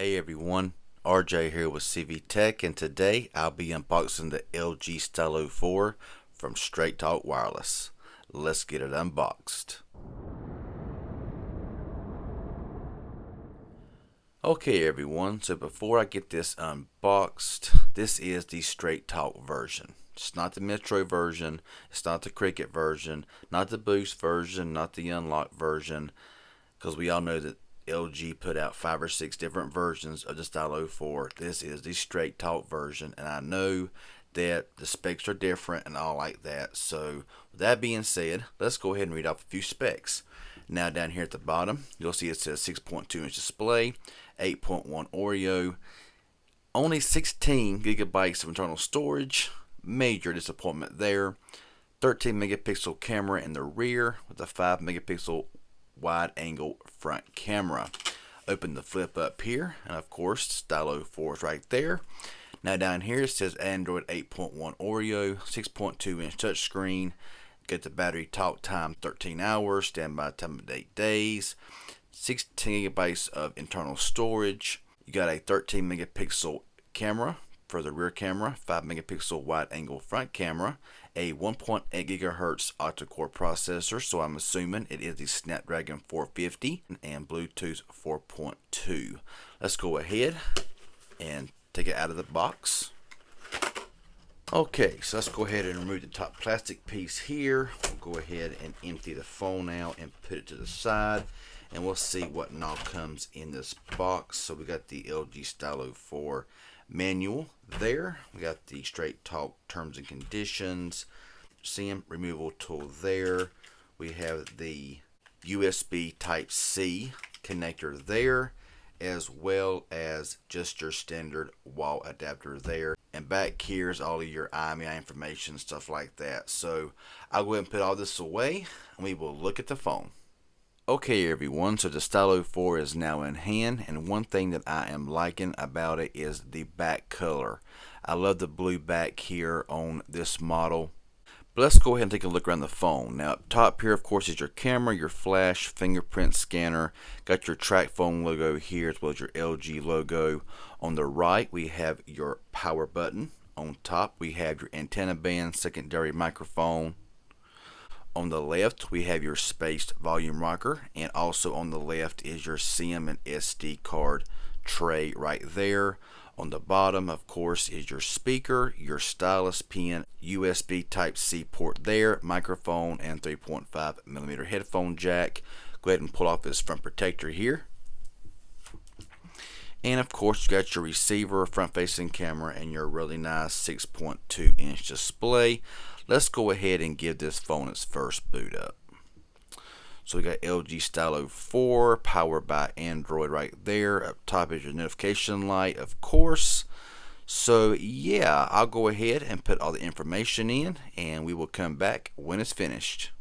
Hey everyone, RJ here with CV Tech, and today I'll be unboxing the LG Stylo 4 from Straight Talk Wireless. Let's get it unboxed. Okay everyone, so before I get this unboxed, this is the Straight Talk version. It's not the Metro version, it's not the Cricket version, not the Boost version, not the Unlock version, because we all know that LG put out 5 or 6 different versions of the Stylo 4. This is the Straight Talk version, and I know that the specs are different and all like that. So with that being said, let's go ahead and read off a few specs. Now down here at the bottom, you'll see it says 6.2-inch display, 8.1 Oreo, only 16 gigabytes of internal storage. Major disappointment there. 13 megapixel camera in the rear with a 5 megapixel wide angle front camera. Open the flip up here, and of course Stylo 4 is right there. Now down here it says Android 8.1 Oreo, 6.2-inch touchscreen. Get the battery talk time 13 hours, standby time of 8 days, 16 gigabytes of internal storage. You got a 13 megapixel camera for the rear camera, 5 megapixel wide angle front camera, a 1.8 gigahertz octa-core processor, so I'm assuming it is the Snapdragon 450, and Bluetooth 4.2. Let's go ahead and take it out of the box. Okay, so let's go ahead and remove the top plastic piece here. We'll go ahead and empty the phone out and put it to the side, and we'll see what all comes in this box. So we got the LG Stylo 4 manual there. We got the Straight Talk terms and conditions, SIM removal tool there. We have the USB Type-C connector there, as well as just your standard wall adapter there. And back here is all of your IMEI information, stuff like that. So I'll go ahead and put all this away, and we will look at the phone. Okay everyone, so the Stylo 4 is now in hand, and one thing that I am liking about it is the back color. I love the blue back here on this model. But let's go ahead and take a look around the phone. Now up top here, of course, is your camera, your flash, fingerprint scanner. Got your track phone logo here, as well as your LG logo. On the right, we have your power button. On top, we have your antenna band, secondary microphone. On the left, we have your spaced volume rocker, and also on the left is your SIM and SD card tray right there. On the bottom, of course, is your speaker, your stylus pen, USB Type-C port there, microphone, and 3.5mm headphone jack. Go ahead and pull off this front protector here. And of course, you got your receiver, front-facing camera, and your really nice 6.2-inch display. Let's go ahead and give this phone its first boot up. So we got LG Stylo 4, powered by Android right there. Up top is your notification light, of course. So yeah, I'll go ahead and put all the information in, and we will come back when it's finished.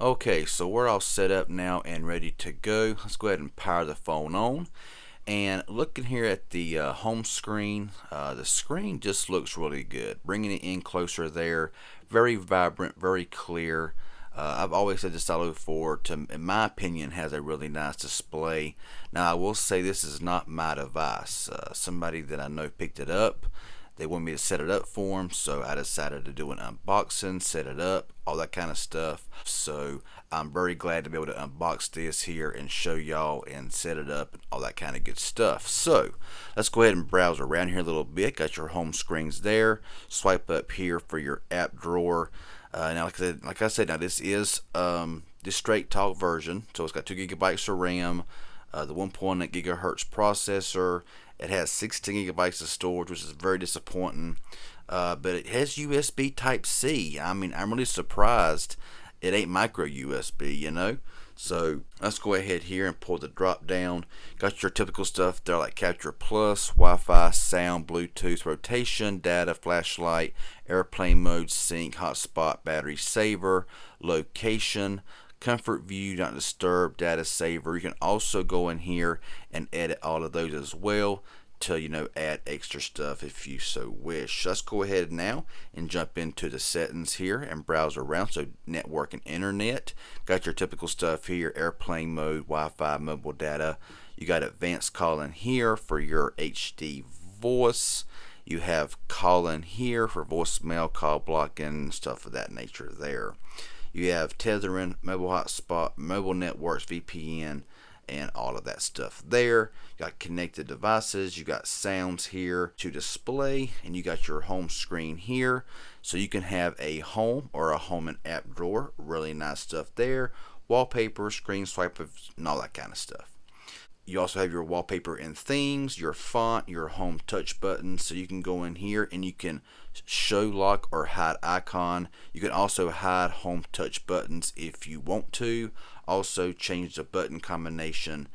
Okay, so we're all set up now and ready to go. Let's go ahead and power the phone on. And looking here at the home screen, the screen just looks really good. Bringing it in closer there, very vibrant, very clear. I've always said the Stylo 4, in my opinion, has a really nice display. Now I will say this is not my device. Somebody that I know picked it up. They wanted me to set it up for them, so I decided to do an unboxing, set it up, all that kind of stuff. So I'm very glad to be able to unbox this here and show y'all and set it up and all that kind of good stuff. So let's go ahead and browse around here a little bit. Got your home screens there. Swipe up here for your app drawer. Now, like I said, now this is the Straight Talk version, so it's got 2 gigabytes of RAM, the 1.8 gigahertz processor. It has 16 gigabytes of storage, which is very disappointing. But it has USB Type-C. I mean, I'm really surprised it ain't micro USB, you know. So let's go ahead here and pull the drop down. Got your typical stuff there like Capture Plus, Wi-Fi, sound, Bluetooth, rotation, data, flashlight, airplane mode, sync, hotspot, battery saver, location, comfort view, not disturb, data saver. You can also go in here and edit all of those as well to, you know, add extra stuff if you so wish. Let's go ahead now and jump into the settings here and browse around. So network and internet, got your typical stuff here, airplane mode, Wi-Fi, mobile data. You got advanced calling here for your HD voice. You have calling here for voicemail, call blocking, stuff of that nature there. You have tethering, mobile hotspot, mobile networks, VPN, and all of that stuff there. You got connected devices, you got sounds here to display, and you got your home screen here. So you can have a home or a home and app drawer. Really nice stuff there. Wallpaper, screen swipers, and all that kind of stuff. You also have your wallpaper and themes, your font, your home touch buttons. So you can go in here and you can show lock or hide icon. You can also hide home touch buttons if you want to. Also change the button combination.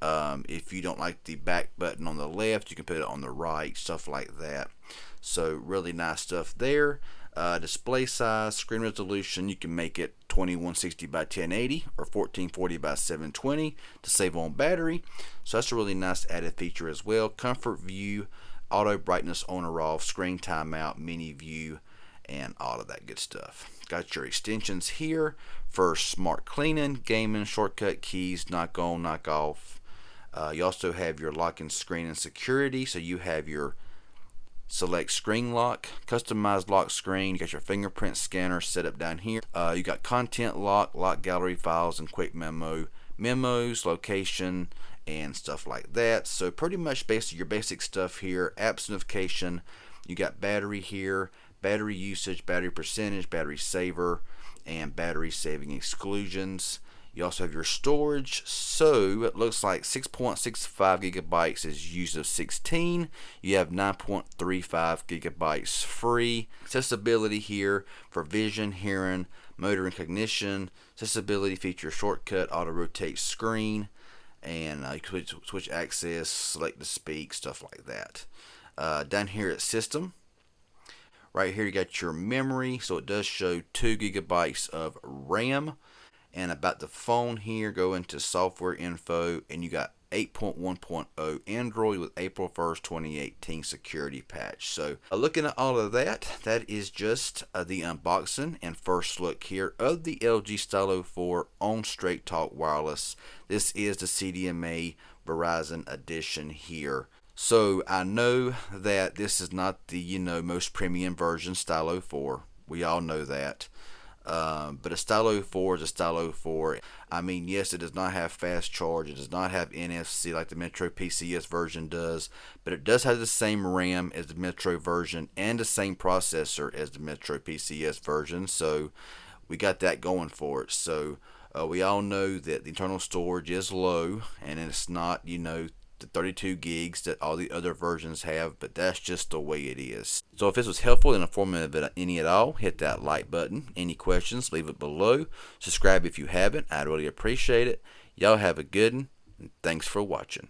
If you don't like the back button on the left, you can put it on the right, stuff like that. So really nice stuff there. Display size, screen resolution, you can make it 2160 by 1080 or 1440 by 720 to save on battery. So that's a really nice added feature as well. Comfort view, auto brightness on or off, screen timeout, mini view, and all of that good stuff. Got your extensions here for smart cleaning, gaming, shortcut keys, knock on, knock off. You also have your locking screen and security. So you have your select screen lock, customized lock screen. You got your fingerprint scanner set up down here. You got content lock, lock gallery files, and quick memos, location, and stuff like that. So pretty much basically your basic stuff here. Apps notification. You got battery here, battery usage, battery percentage, battery saver, and battery saving exclusions. You also have your storage. So it looks like 6.65 gigabytes is used of 16. You have 9.35 gigabytes free. Accessibility here for vision, hearing, motor and cognition. Accessibility feature shortcut, auto rotate screen, and you can switch access, select to speak, stuff like that. Down here at system. Right here you got your memory. So it does show 2 gigabytes of RAM. And about the phone here, go into software info, and you got 8.1.0 Android with April 1st, 2018 security patch. So looking at all of that, that is just the unboxing and first look here of the LG Stylo 4 on Straight Talk Wireless. This is the CDMA Verizon edition here. So I know that this is not the most premium version Stylo 4. We all know that. But a Stylo 4 is a Stylo 4. I mean, yes, it does not have fast charge. It does not have NFC like the Metro PCS version does, but it does have the same RAM as the Metro version and the same processor as the Metro PCS version. So we got that going for it. So we all know that the internal storage is low, and it's not, the 32 gigs that all the other versions have, but that's just the way it is. So if this was helpful and informative at any at all, hit that like button. Any questions, leave it below. Subscribe if you haven't. I'd really appreciate it. Y'all have a good one, and thanks for watching.